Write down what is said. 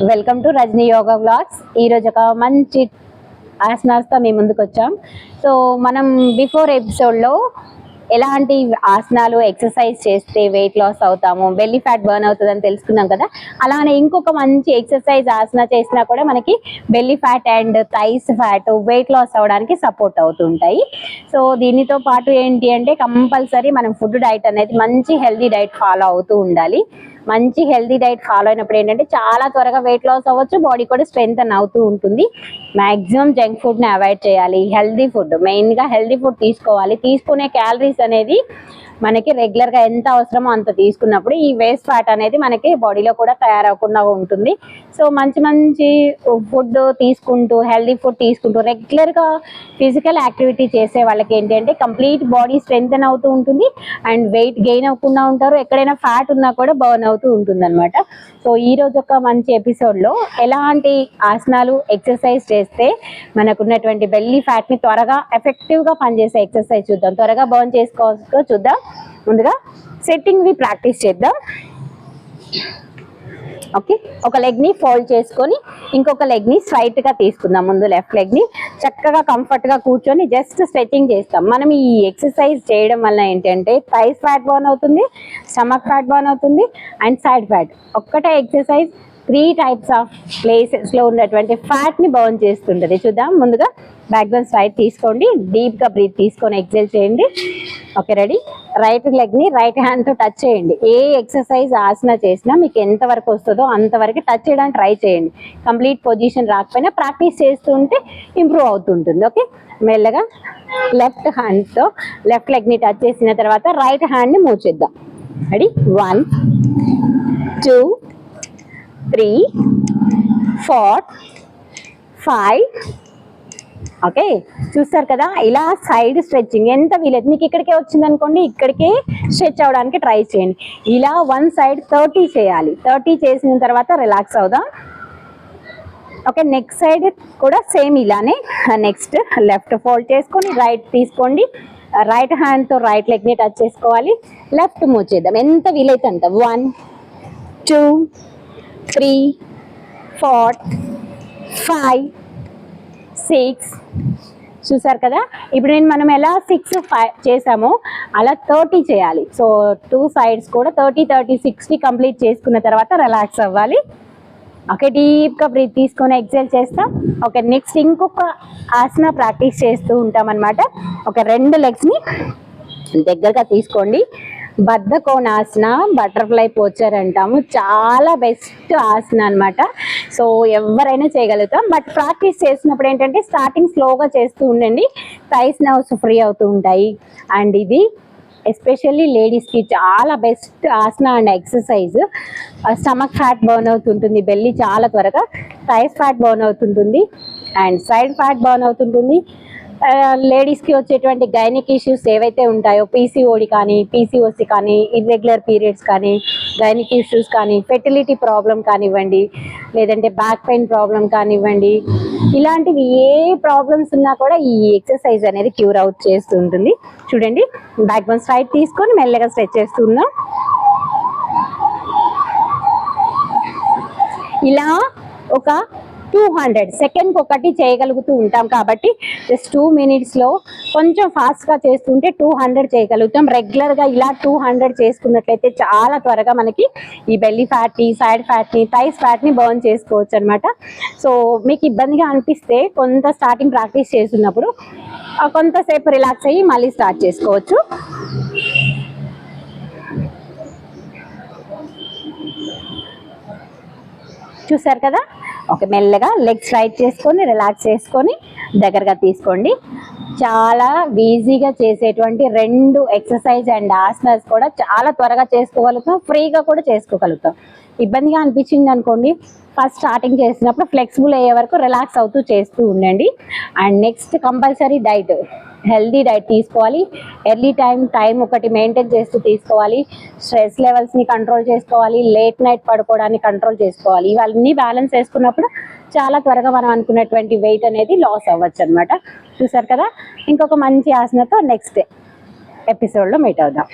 Welcome to Rajani yoga vlogs. ఈరోజు ఒక మంచి ఆసనాస్తో మేము ముందుకు వచ్చాం. సో మనం బిఫోర్ ఎపిసోడ్లో ఎలాంటి ఆసనాలు ఎక్సర్సైజ్ చేస్తే వెయిట్ లాస్ అవుతాము, బెల్లీ ఫ్యాట్ బర్న్ అవుతుందని తెలుసుకున్నాం కదా. అలానే ఇంకొక మంచి ఎక్సర్సైజ్ ఆసన చేసినా కూడా మనకి belly fat and thighs fat weight loss అవడానికి సపోర్ట్ అవుతుంటాయి. సో దీనితో పాటు ఏంటి అంటే కంపల్సరీ మనం ఫుడ్ డైట్ అనేది మంచి హెల్దీ డైట్ ఫాలో అవుతూ ఉండాలి. మంచి హెల్దీ డైట్ ఫాలో అయినప్పుడు ఏంటంటే చాలా త్వరగా వెయిట్ లాస్ అవ్వచ్చు, బాడీ కూడా స్ట్రెంగ్తన్ అవుతూ ఉంటుంది. మ్యాక్సిమం జంక్ ఫుడ్ని అవాయిడ్ చేయాలి. హెల్దీ ఫుడ్, మెయిన్గా హెల్దీ ఫుడ్ తీసుకోవాలి. తీసుకునే క్యాలరీస్ అనేది మనకి రెగ్యులర్గా ఎంత అవసరమో అంత తీసుకున్నప్పుడు ఈ వేస్ట్ ఫ్యాట్ అనేది మనకి బాడీలో కూడా తయారవకుండా ఉంటుంది. సో మంచి మంచి ఫుడ్ తీసుకుంటూ, హెల్దీ ఫుడ్ తీసుకుంటూ రెగ్యులర్గా ఫిజికల్ యాక్టివిటీ చేసే వాళ్ళకి ఏంటి అంటే కంప్లీట్ బాడీ స్ట్రెంగ్తన్ అవుతూ ఉంటుంది అండ్ వెయిట్ గెయిన్ అవ్వకుండా ఉంటారు. ఎక్కడైనా ఫ్యాట్ ఉన్నా కూడా బర్న్ అవుతూ ఉంటుంది అనమాట. సో ఈరోజు ఒక మంచి ఎపిసోడ్లో ఎలాంటి ఆసనాలు ఎక్సర్సైజ్ చేస్తే మనకున్నటువంటి బెల్లీ ఫ్యాట్ని త్వరగా ఎఫెక్టివ్గా పనిచేసే ఎక్సర్సైజ్ చూద్దాం, త్వరగా బర్న్ చేసుకోవాల్సి చూద్దాం. ముందుగా సెట్టింగ్ని ప్రాక్టీస్ చేద్దాం. ఓకే, ఒక లెగ్ని ఫోల్డ్ చేసుకొని ఇంకొక లెగ్ని స్ట్రైట్గా తీసుకుందాం. ముందు లెఫ్ట్ లెగ్ని చక్కగా కంఫర్ట్గా కూర్చొని జస్ట్ స్ట్రెచింగ్ చేస్తాం. మనం ఈ ఎక్సర్సైజ్ చేయడం వల్ల ఏంటంటే థైస్ ఫ్యాట్ బర్న్ అవుతుంది, స్టమక్ ఫ్యాట్ బర్న్ అవుతుంది అండ్ సైడ్ ఫ్యాట్. ఒక్కటే ఎక్సర్సైజ్ 3 టైప్స్ ఆఫ్ ప్లేసెస్లో ఉన్నటువంటి ఫ్యాట్ని బర్న్ చేస్తుంటుంది. చూద్దాం. ముందుగా బ్యాక్ బోన్ స్ట్రైట్ తీసుకోండి, డీప్గా బ్రీత్ తీసుకొని ఎక్సెల్ చేయండి. Okay, ready. రైట్ లెగ్ని రైట్ హ్యాండ్తో టచ్ చేయండి. ఏ ఎక్సర్సైజ్ ఆసన చేసినా మీకు ఎంతవరకు వస్తుందో అంతవరకు టచ్ చేయడానికి ట్రై చేయండి. కంప్లీట్ పొజిషన్ రాకపోయినా ప్రాక్టీస్ చేస్తూ ఉంటే ఇంప్రూవ్ అవుతుంటుంది. ఓకే, మెల్లగా లెఫ్ట్ హ్యాండ్తో లెఫ్ట్ లెగ్ని టచ్ చేసిన తర్వాత రైట్ హ్యాండ్ని మూవ్ చేద్దాం. రెడీ. 1 2 3 4 5. ఓకే, చూస్తారు కదా. ఇలా సైడ్ స్ట్రెచ్చింగ్ ఎంత వీలైతే మీకు ఇక్కడికే వచ్చింది అనుకోండి, ఇక్కడికే స్ట్రెచ్ అవడానికి ట్రై చేయండి. ఇలా వన్ సైడ్ 30 చేయాలి. 30 చేసిన తర్వాత రిలాక్స్ అవుదాం. ఓకే, నెక్స్ట్ సైడ్ కూడా సేమ్ ఇలానే. నెక్స్ట్ లెఫ్ట్ ఫోల్డ్ చేసుకొని రైట్ తీసుకోండి. రైట్ హ్యాండ్తో రైట్ లెగ్ని టచ్ చేసుకోవాలి. లెఫ్ట్ మూవ్ చేద్దాం ఎంత వీలైతే అంత. 1 2 3 4 5 6. చూసారు కదా. ఇప్పుడు మనం ఎలా 6 5 చేసామో అలా 30 చేయాలి. సో 2 సైడ్స్ కూడా 30 30 60 కంప్లీట్ చేసుకున్న తర్వాత రిలాక్స్ అవ్వాలి. ఓకే, డీప్గా బ్రీత్ తీసుకొని ఎక్సెల్ చేస్తాం. ఓకే, నెక్స్ట్ ఇంకొక ఆసన ప్రాక్టీస్ చేస్తూ ఉంటాం అనమాట. ఒక 2 లెగ్స్ని దగ్గరగా తీసుకోండి. బద్ధ కోణాసన, బటర్ఫ్లై పోచర్ అంటాము. చాలా బెస్ట్ ఆసన అనమాట. సో ఎవరైనా చేయగలుగుతాం. బట్ ప్రాక్టీస్ చేసినప్పుడు ఏంటంటే స్టార్టింగ్ స్లోగా చేస్తూ ఉండండి. థైస్ నర్వ్స్ ఫ్రీ అవుతూ ఉంటాయి. అండ్ ఇది ఎస్పెషల్లీ లేడీస్కి చాలా best Haasan and exercise. Stomach fat burn అవుతుంటుంది, బెల్లీ చాలా త్వరగా. థైస్ ఫ్యాట్ బర్న్ అవుతుంటుంది అండ్ సైడ్ ఫ్యాట్ బర్న్ అవుతుంటుంది. లేడీస్కి వచ్చేటువంటి గైనిక్ ఇష్యూస్ ఏవైతే ఉంటాయో, పీసీఓడి కానీ, పీసీఓసి కానీ, ఇర్రెగ్యులర్ పీరియడ్స్ కానీ, గైనిక్ ఇష్యూస్ కానీ, ఫెర్టిలిటీ ప్రాబ్లం కానివ్వండి, లేదంటే బ్యాక్ పెయిన్ ప్రాబ్లం కానివ్వండి, ఇలాంటివి ఏ ప్రాబ్లమ్స్ ఉన్నా కూడా ఈ ఎక్సర్సైజ్ అనేది క్యూర్ అవుట్ చేస్తూ ఉంటుంది. చూడండి, బ్యాక్ బోన్ స్ట్రైట్ తీసుకొని మెల్లగా స్ట్రెచ్ చేస్తున్నాం. ఇలా ఒక 200 సెకండ్కి ఒకటి చేయగలుగుతూ ఉంటాం కాబట్టి జస్ట్ 2 మినిట్స్లో కొంచెం ఫాస్ట్గా చేస్తుంటే 200 చేయగలుగుతాం. రెగ్యులర్గా ఇలా 200 చేసుకున్నట్లయితే చాలా త్వరగా మనకి ఈ బెల్లీ ఫ్యాట్ని, సైడ్ ఫ్యాట్ని, థైస్ ఫ్యాట్ని బర్న్ చేసుకోవచ్చు అనమాట. సో మీకు ఇబ్బందిగా అనిపిస్తే కొంత స్టార్టింగ్ ప్రాక్టీస్ చేస్తున్నప్పుడు కొంతసేపు రిలాక్స్ అయ్యి మళ్ళీ స్టార్ట్ చేసుకోవచ్చు. చూసారు కదా. ఓకే, మెల్లగా లెగ్స్ రైట్ చేసుకొని రిలాక్స్ చేసుకొని దగ్గరగా తీసుకోండి. చాలా ఈజీగా చేసేటువంటి 2 ఎక్సర్సైజ్ అండ్ ఆసనాస్ కూడా చాలా త్వరగా చేసుకోగలుగుతాం, ఫ్రీగా కూడా చేసుకోగలుగుతాం. ఇబ్బందిగా అనిపించింది అనుకోండి, ఫస్ట్ స్టార్టింగ్ చేసినప్పుడు ఫ్లెక్సిబుల్ అయ్యే వరకు రిలాక్స్ అవుతూ చేస్తూ ఉండండి. And next compulsory diet, healthy diet తీసుకోవాలి. ఎర్లీ టైం ఒకటి మెయింటైన్ చేస్తూ తీసుకోవాలి. స్ట్రెస్ లెవెల్స్ని కంట్రోల్ చేసుకోవాలి. లేట్ నైట్ పడుకోవడానికి కంట్రోల్ చేసుకోవాలి. ఇవన్నీ బ్యాలెన్స్ చేసుకున్నప్పుడు చాలా త్వరగా మనం అనుకున్నటువంటి వెయిట్ అనేది లాస్ అవ్వచ్చు అనమాట. చూసారు కదా. ఇంకొక మంచి ఆసనతో నెక్స్ట్ ఎపిసోడ్లో మీట్ అవుదాం.